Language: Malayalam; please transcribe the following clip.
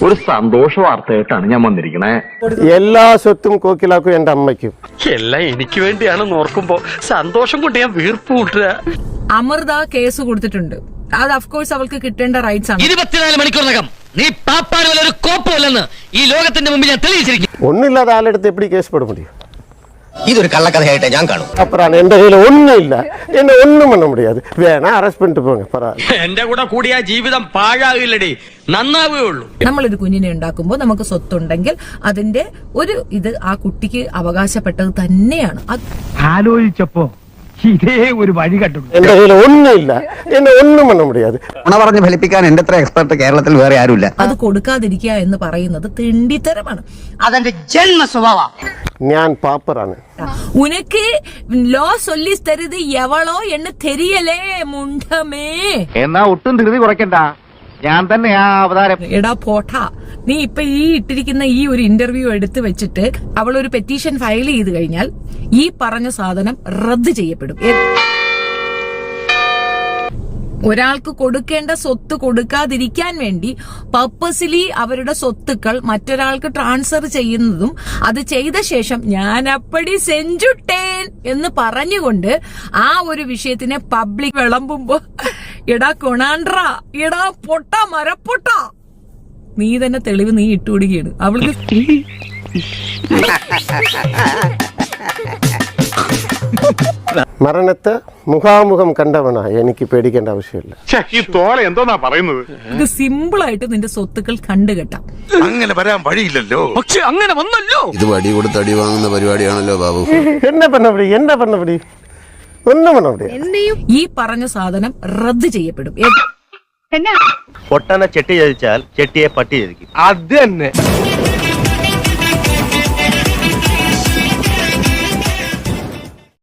ഒരു സന്തോഷ വാർത്തയായിട്ടാണ് ഞാൻ വന്നിരിക്കണേ. എല്ലാ സ്വത്തും കോക്കിലാക്കും എന്റെ അമ്മയ്ക്കും. എല്ലാം എനിക്ക് വേണ്ടിയാണെന്ന് ഓർക്കുമ്പോ സന്തോഷം കൊണ്ട് ഞാൻ വീർപ്പ് കൂട്ടുക. അമൃത കേസ് കൊടുത്തിട്ടുണ്ട്. അത് അഫ്കോഴ്സ് അവൾക്ക് കിട്ടേണ്ട റൈറ്റ്സ് ആണ്. 24 മണിക്കൂറിനകം നീ പാപ്പാന് പോലെ ഒരു കോപ്പമല്ലെന്ന് ഈ ലോകത്തിന്റെ മുമ്പിൽ ഞാൻ തെളിയിച്ചിരിക്കും. ഒന്നില്ലാതെ ആളെടുത്ത് എപ്പടി കേസ് പോட முடியும்? ഇതൊരു കള്ളക്കഥയായിട്ട് ഞാൻ കാണും. அப்புறம் എന്റെ കയ്യിൽ ഒന്നുമില്ല, എന്നെ ഒന്നും பண்ண முடியாது. വേണ അറസ്റ്റ് பண்ணிட்டு പോங்க. എന്റെ കൂടെ കൂടിയ ജീവിതം പാഴാകില്ലടി, നന്നാവേ ഉള്ളൂ. നമ്മളൊരു കുഞ്ഞിനെ ഉണ്ടാക്കുമ്പോൾ നമുക്ക് സ്വത്തുണ്ടെങ്കിൽ അതിന്റെ ഒരു ഇത് ആ കുട്ടിക്ക് അവകാശപ്പെട്ടത് തന്നെയാണ്. ആലോചിച്ചപ്പോ ഇതേ ഒരു വഴി കണ്ടു. എന്റെ കയ്യിൽ ഒന്നുമില്ല, എന്നെ ഒന്നും பண்ண முடியாது. ഉണ പറഞ്ഞ് ഫലിപ്പിക്കാൻ എന്റെ അത്ര എക്സ്പെർട്ട് കേരളത്തിൽ വേറെ ആരുമില്ല. അത് കൊടുക്കാതിരിക്കുക എന്ന് പറയുന്നത് തെണ്ടിത്തരമാണ്. അതെന്റെ ജന്മ സ്വഭാവ. ഞാൻ പാപ്പറാണ്. ഉനക്ക് ലോ சொல்லி തരുത് എവളോ എന്ന് തെരിയലേ മുണ്ടമേ. എന്നാ ഒട്ടും ധൃതി കുറയ്ക്കണ്ട, ഞാൻ തന്നെ ആ അവതാരം. എടാ പോട്ടാ, നീ ഇപ്പൊ ഈ ഇട്ടിരിക്കുന്ന ഈ ഒരു ഇന്റർവ്യൂ എടുത്തു വെച്ചിട്ട് അവൾ ഒരു പെറ്റീഷൻ ഫയൽ ചെയ്ത് കഴിഞ്ഞാൽ ഈ പറഞ്ഞ സാധനം റദ്ദ് ചെയ്യപ്പെടും. ഒരാൾക്ക് കൊടുക്കേണ്ട സ്വത്ത് കൊടുക്കാതിരിക്കാൻ വേണ്ടി പർപ്പസ്ലി അവരുടെ സ്വത്തുക്കൾ മറ്റൊരാൾക്ക് ട്രാൻസ്ഫർ ചെയ്യുന്നതും അത് ചെയ്ത ശേഷം ഞാൻ അപ്പടി സെഞ്ചുട്ടേൻ എന്ന് പറഞ്ഞുകൊണ്ട് ആ ഒരു വിഷയത്തിനെ പബ്ലിക് വിളമ്പുമ്പോ എടാ കൊണാണ്ട്ര, എടാ പൊട്ട മരപ്പൊട്ട, നീ തന്നെ തെളിവ് നീ ഇട്ടുകൊടുക്കുകയാണ് അവൾക്ക്. മരണത്തെ മുഖാമുഖം കണ്ടവനാ, എനിക്ക് പേടിക്കേണ്ട ആവശ്യമില്ല. ഈ തോല എന്തോന്നാ പറയുന്നത്? ഇത് സിമ്പിൾ ആയിട്ട് നിന്റെ സ്വത്തുക്കൾ കണ്ടുകെട്ടാം. അങ്ങനെ വരാൻ വഴിയില്ലല്ലോ. പക്ഷെ അങ്ങനെ വന്നല്ലോ. ഇത് വടി കൊടുത്ത് അടി വാങ്ങുന്ന പരിപാടിയാണല്ലോ ബാബു. എന്നെ பண்ணபடி ഒന്നും பண்ண முடியாது. ഈ പറഞ്ഞ സാധനം റദ്ദ് ചെയ്യപ്പെടും. പൊട്ടനെ ചെട്ടി ചതിച്ചാൽ ചെട്ടിയെ പട്ടി ചതിക്കും. അത് തന്നെ.